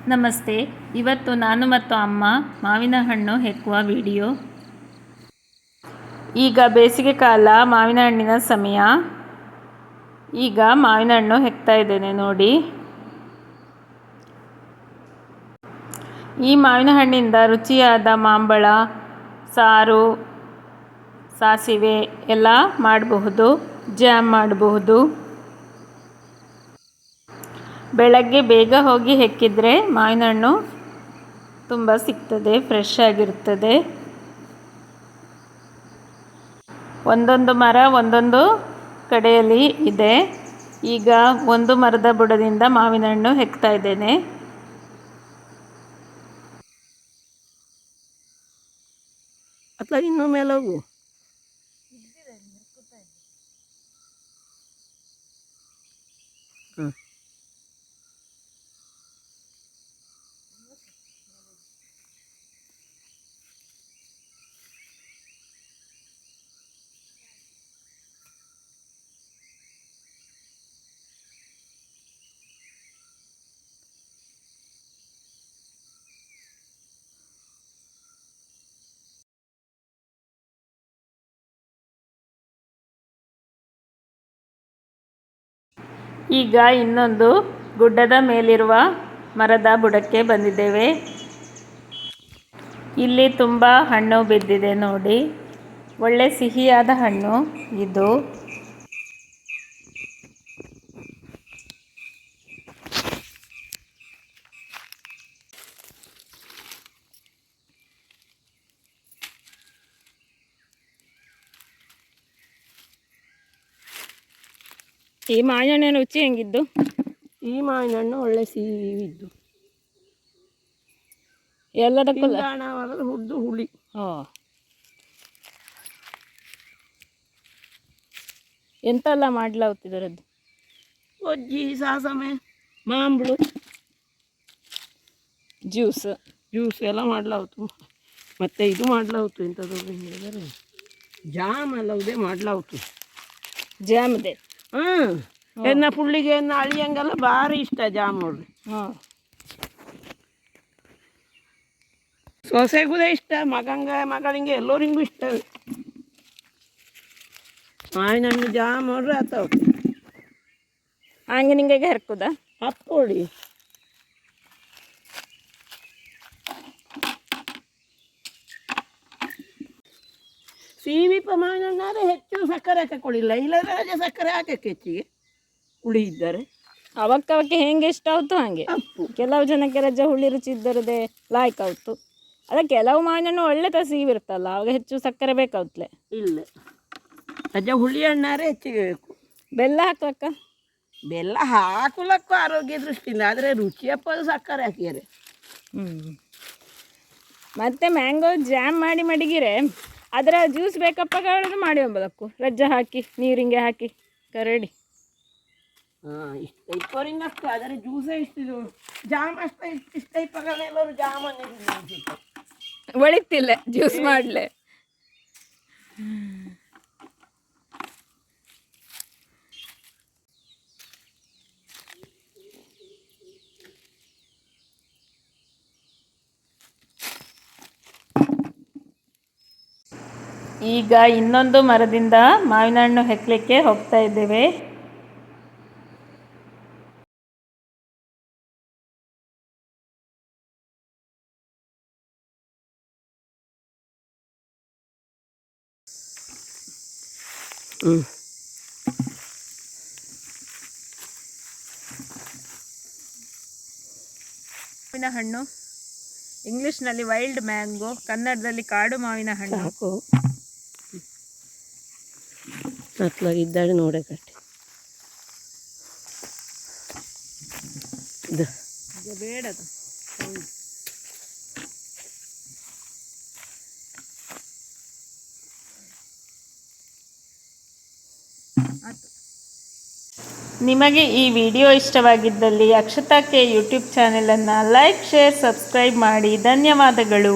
ನಮಸ್ತೆ. ಇವತ್ತು ನಾನು ಮತ್ತು ಅಮ್ಮ ಮಾವಿನ ಹಣ್ಣು ಹೆಕ್ಕುವ ವಿಡಿಯೋ. ಈಗ ಬೇಸಿಗೆ ಕಾಲ, ಮಾವಿನ ಹಣ್ಣಿನ ಸಮಯ. ಈಗ ಮಾವಿನ ಹಣ್ಣು ಹೆಕ್ತಾ ಇದ್ದೇನೆ ನೋಡಿ. ಈ ಮಾವಿನ ಹಣ್ಣಿಂದ ರುಚಿಯಾದ ಮಾಂಬಳ, ಸಾರು, ಸಾಸಿವೆ ಎಲ್ಲ ಮಾಡಬಹುದು. ಜಾಮ್ ಮಾಡಬಹುದು. ಬೆಳಗ್ಗೆ ಬೇಗ ಹೋಗಿ ಹೆಕ್ಕಿದರೆ ಮಾವಿನ ಹಣ್ಣು ತುಂಬ ಸಿಗ್ತದೆ, ಫ್ರೆಶ್ ಆಗಿರ್ತದೆ. ಒಂದೊಂದು ಮರ ಒಂದೊಂದು ಕಡೆಯಲ್ಲಿ ಇದೆ. ಈಗ ಒಂದು ಮರದ ಬುಡದಿಂದ ಮಾವಿನ ಹಣ್ಣು ಹೆಕ್ತಾ ಇದ್ದೇನೆ. ಅಥವಾ ಇನ್ನು ಮೇಲೆ ಹೋಗು. ಈಗ ಇನ್ನೊಂದು ಗುಡ್ಡದ ಮೇಲಿರುವ ಮರದ ಬುಡಕ್ಕೆ ಬಂದಿದ್ದೇವೆ. ಇಲ್ಲಿ ತುಂಬ ಹಣ್ಣು ಬಿದ್ದಿದೆ ನೋಡಿ. ಒಳ್ಳೆ ಸಿಹಿಯಾದ ಹಣ್ಣು ಇದು. ಈ ಮಾವಿನ ಹಣ್ಣಿನ ರುಚಿ ಹೆಂಗಿದ್ದು? ಈ ಮಾವಿನ ಹಣ್ಣು ಒಳ್ಳೆ ಸಿಹಿವಿದ್ದು. ಎಲ್ಲದಕ್ಕೂ ಹುಡ್ದು ಹುಳಿ. ಎಂತೆಲ್ಲ ಮಾಡ್ಲಾಗ್ತಿದ್ರದ್ದು? ಒಜ್ಜಿ, ಸಾಸಮೆ, ಮಾಂಬಳು, ಜ್ಯೂಸ್ ಎಲ್ಲ ಮಾಡ್ಲಾಗ್ತು. ಮತ್ತೆ ಇದು ಮಾಡ್ಲಾಗ್ತು, ಎಂಥದ್ದು ಹೇಳಿದರೆ ಜಾಮ್ ಅಲ್ಲವುದೇ ಮಾಡ್ಲಾಗ್ತು. ಜಾಮ್ ಇದೆ. ಎನ್ನ ಪುಳ್ಳಿಗೆ ಎನ್ನ ಅಳಿಯಂಗೆಲ್ಲ ಭಾರಿ ಇಷ್ಟ ಜಾಮ್ ನೋಡ್ರಿ. ಸೊಸೆಗೂ ಇಷ್ಟ, ಮಗಳಿಗೆ ಎಲ್ಲರಿಗೂ ಇಷ್ಟ. ಮಾವಿನ ಹಣ್ಣು ಜಾಮ್ ನೋಡ್ರಿ ಅಥವಾ ಹಂಗೆ ನಿಂಗೆ ಹೆರ್ಕುದ ಹಪ್ಪೋಡಿ. ಸೀಮಿಪ ಮಾವಿನ ಹಣ್ಣಾದ್ರೆ ಹೆಚ್ಚು ಸಕ್ಕರೆ ಹಾಕೊಳ್ಳಿಲ್ಲ, ಇಲ್ಲದ್ರೆ ಸಕ್ಕರೆ ಹಾಕಕ್ಕೆ ಹೆಚ್ಚಿಗೆ ಹುಳಿ ಇದ್ದರೆ. ಅವಕ್ಕೆ ಹೆಂಗೆ ಇಷ್ಟ ಆಯ್ತು ಹಾಗೆ. ಕೆಲವು ಜನಕ್ಕೆ ರಜೆ ಹುಳಿ ರುಚಿ ಇದ್ದರದೇ ಲಾಯ್ಕ್ ಆಯ್ತು. ಅದ ಕೆಲವು ಮಾವಿನ ಹಣ್ಣು ಒಳ್ಳೆ ಸಿಹಿಬಿರ್ತಲ್ಲ, ಅವಾಗ ಹೆಚ್ಚು ಸಕ್ಕರೆ ಬೇಕಾಗ್ತಲೆ. ಇಲ್ಲ, ರಜೆ ಹುಳಿ ಹಣ್ಣಾರೆ ಹೆಚ್ಚಿಗೆ ಬೇಕು. ಬೆಲ್ಲ ಹಾಕಕ್ಕ? ಬೆಲ್ಲ ಹಾಕಲಕ್ಕೂ ಆರೋಗ್ಯ ದೃಷ್ಟಿಯಿಂದ, ಆದರೆ ರುಚಿಯಪ್ಪದು ಸಕ್ಕರೆ ಹಾಕಿದರೆ. ಮತ್ತೆ ಮ್ಯಾಂಗೋ ಜಾಮ್ ಮಾಡಿ ಮಡಗಿರೆ ಅದರ ಜ್ಯೂಸ್ ಬೇಕಪ್ಪ ಮಾಡಿ ಹೋಗ್ಬೋದಕ್ಕು. ರಜ್ಜೆ ಹಾಕಿ ನೀರಿಂಗೆ ಹಾಕಿ ರೆಡಿ. ಇಷ್ಟ ಇಪ್ಪರಿಂಗಷ್ಟು, ಆದರೆ ಜ್ಯೂಸೇ ಇಷ್ಟಿದು. ಜಾಮ್ ಅಷ್ಟ ಇಷ್ಟ ಇಪ್ಪಗಳೆಲ್ಲರೂ ಜಾಮನ್ನೇ ಒಳಿತಿಲ್ಲ ಜ್ಯೂಸ್ ಮಾಡಲೆ. ಈಗ ಇನ್ನೊಂದು ಮರದಿಂದ ಮಾವಿನ ಹಣ್ಣು ಹೆಕ್ಕಲಿಕ್ಕೆ ಹೋಗ್ತಾ ಇದ್ದೇವೆ. ಮಾವಿನ ಹಣ್ಣು, ಇಂಗ್ಲಿಷ್ನಲ್ಲಿ ವೈಲ್ಡ್ ಮ್ಯಾಂಗೋ, ಕನ್ನಡದಲ್ಲಿ ಕಾಡು ಮಾವಿನ ಹಣ್ಣು. ಅತ್ಲಾಗಿದ್ದಾಳೆ ನೋಡೆ ಕಟ್ಟಿ ಬೇಡದು. ನಿಮಗೆ ಈ ವಿಡಿಯೋ ಇಷ್ಟವಾಗಿದ್ದಲ್ಲಿ ಅಕ್ಷತಾ ಕೆ ಯೂಟ್ಯೂಬ್ ಚಾನೆಲನ್ನು ಲೈಕ್, ಶೇರ್, ಸಬ್ಸ್ಕ್ರೈಬ್ ಮಾಡಿ. ಧನ್ಯವಾದಗಳು.